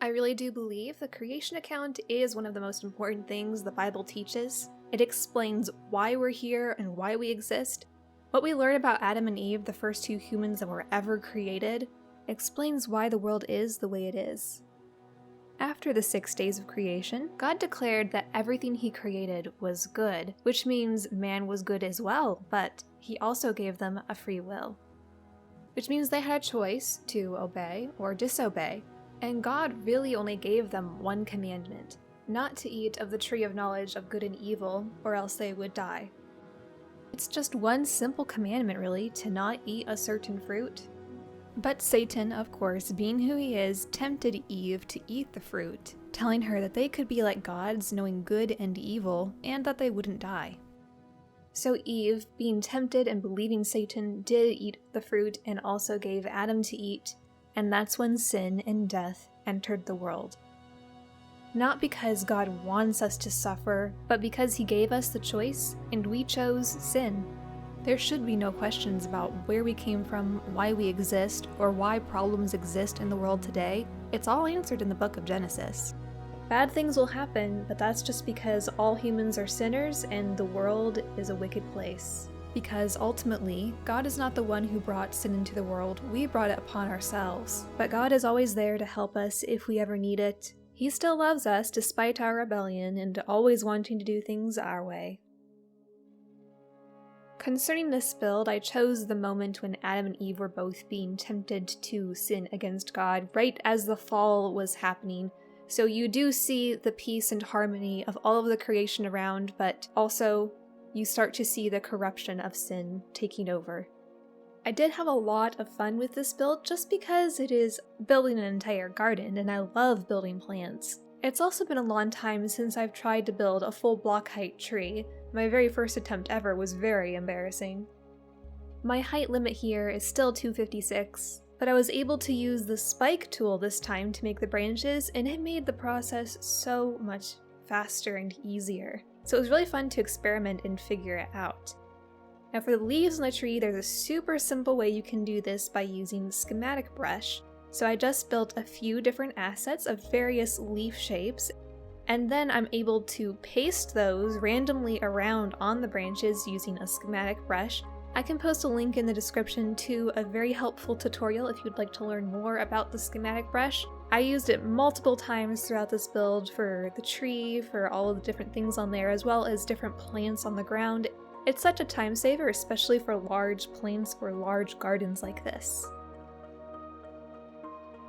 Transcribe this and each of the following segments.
I really do believe the creation account is one of the most important things the Bible teaches. It explains why we're here and why we exist. What we learn about Adam and Eve, the first two humans that were ever created, explains why the world is the way it is. After the 6 days of creation, God declared that everything he created was good, which means man was good as well, but he also gave them a free will. Which means they had a choice to obey or disobey, and God really only gave them one commandment, not to eat of the tree of knowledge of good and evil, or else they would die. It's just one simple commandment really, to not eat a certain fruit. But Satan, of course, being who he is, tempted Eve to eat the fruit, telling her that they could be like gods, knowing good and evil, and that they wouldn't die. So Eve, being tempted and believing Satan, did eat the fruit and also gave Adam to eat, and that's when sin and death entered the world. Not because God wants us to suffer, but because he gave us the choice, and we chose sin. There should be no questions about where we came from, why we exist, or why problems exist in the world today. It's all answered in the book of Genesis. Bad things will happen, but that's just because all humans are sinners and the world is a wicked place. Because ultimately, God is not the one who brought sin into the world, we brought it upon ourselves. But God is always there to help us if we ever need it. He still loves us despite our rebellion and always wanting to do things our way. Concerning this build, I chose the moment when Adam and Eve were both being tempted to sin against God, right as the fall was happening. So you do see the peace and harmony of all of the creation around, but also you start to see the corruption of sin taking over. I did have a lot of fun with this build just because it is building an entire garden and I love building plants. It's also been a long time since I've tried to build a full block height tree. My very first attempt ever was very embarrassing. My height limit here is still 256, but I was able to use the spike tool this time to make the branches, and it made the process so much faster and easier. So it was really fun to experiment and figure it out. Now for the leaves on the tree, there's a super simple way you can do this by using the Schematic brush. So I just built a few different assets of various leaf shapes, and then I'm able to paste those randomly around on the branches using a Schematic brush. I can post a link in the description to a very helpful tutorial if you'd like to learn more about the Schematic brush. I used it multiple times throughout this build for the tree, for all of the different things on there, as well as different plants on the ground. It's such a time saver, especially for large plants or large gardens like this.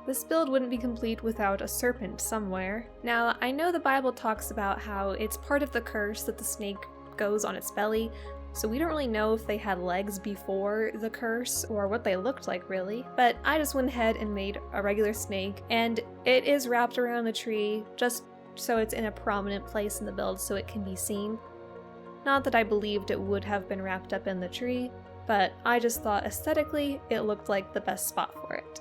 This build wouldn't be complete without a serpent somewhere. Now, I know the Bible talks about how it's part of the curse that the snake goes on its belly, so we don't really know if they had legs before the curse or what they looked like really, but I just went ahead and made a regular snake, and it is wrapped around the tree just so it's in a prominent place in the build so it can be seen. Not that I believed it would have been wrapped up in the tree, but I just thought aesthetically it looked like the best spot for it.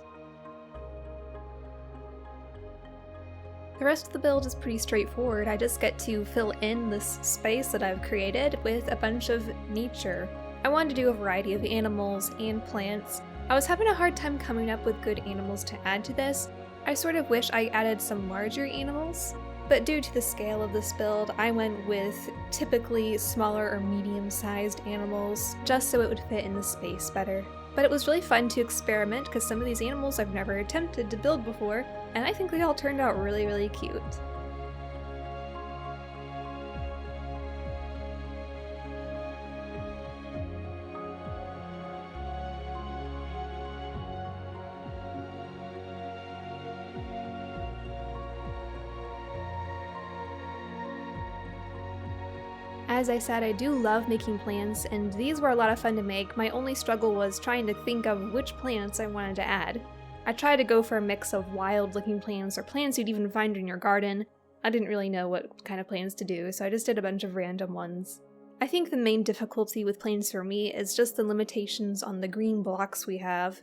The rest of the build is pretty straightforward. I just get to fill in this space that I've created with a bunch of nature. I wanted to do a variety of animals and plants. I was having a hard time coming up with good animals to add to this. I sort of wish I added some larger animals, but due to the scale of this build, I went with typically smaller or medium-sized animals, just so it would fit in the space better. But it was really fun to experiment because some of these animals I've never attempted to build before, and I think they all turned out really, really cute. As I said, I do love making plants, and these were a lot of fun to make. My only struggle was trying to think of which plants I wanted to add. I tried to go for a mix of wild-looking plants or plants you'd even find in your garden. I didn't really know what kind of plants to do, so I just did a bunch of random ones. I think the main difficulty with plants for me is just the limitations on the green blocks we have.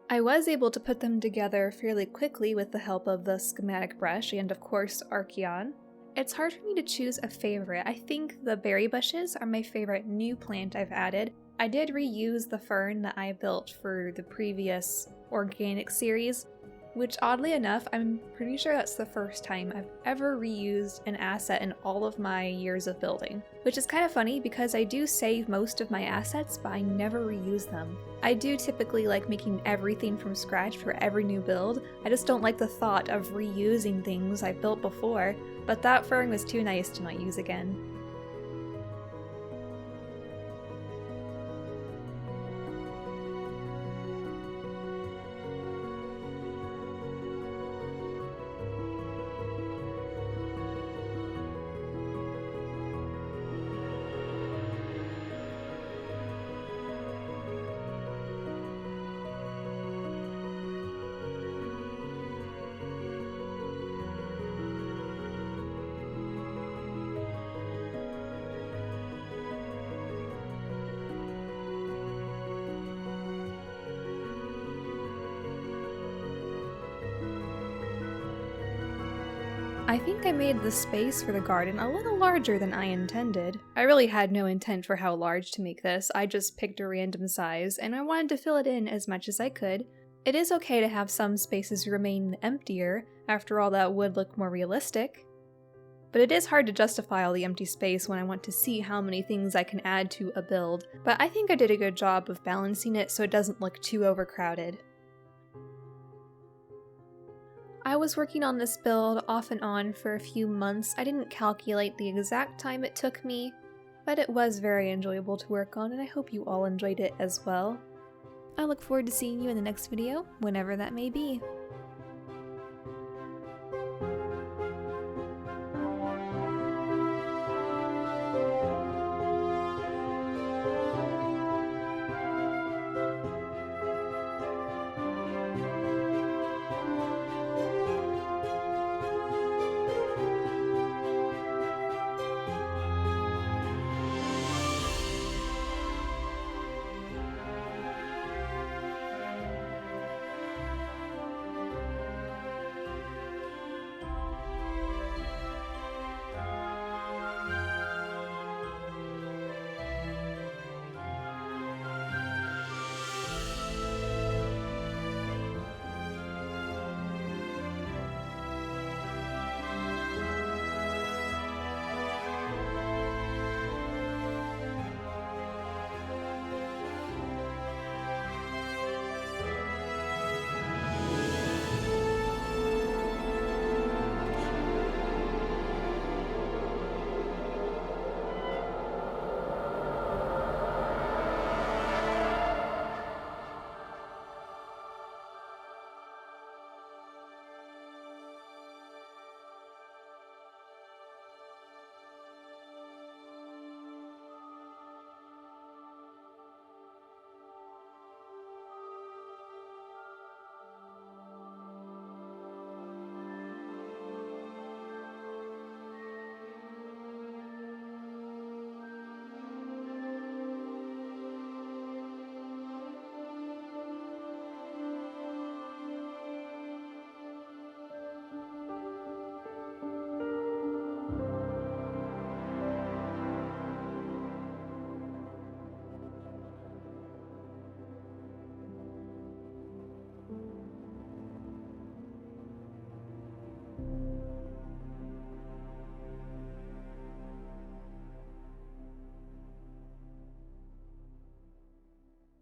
I was able to put them together fairly quickly with the help of the Schematic brush and, of course, Archeon. It's hard for me to choose a favorite. I think the berry bushes are my favorite new plant I've added. I did reuse the fern that I built for the previous organic series, which oddly enough, I'm pretty sure that's the first time I've ever reused an asset in all of my years of building. Which is kind of funny because I do save most of my assets, but I never reuse them. I do typically like making everything from scratch for every new build. I just don't like the thought of reusing things I've built before, but that fern was too nice to not use again. I think I made the space for the garden a little larger than I intended. I really had no intent for how large to make this, I just picked a random size, and I wanted to fill it in as much as I could. It is okay to have some spaces remain emptier, after all that would look more realistic. But it is hard to justify all the empty space when I want to see how many things I can add to a build, but I think I did a good job of balancing it so it doesn't look too overcrowded. I was working on this build off and on for a few months. I didn't calculate the exact time it took me, but it was very enjoyable to work on, and I hope you all enjoyed it as well. I look forward to seeing you in the next video, whenever that may be.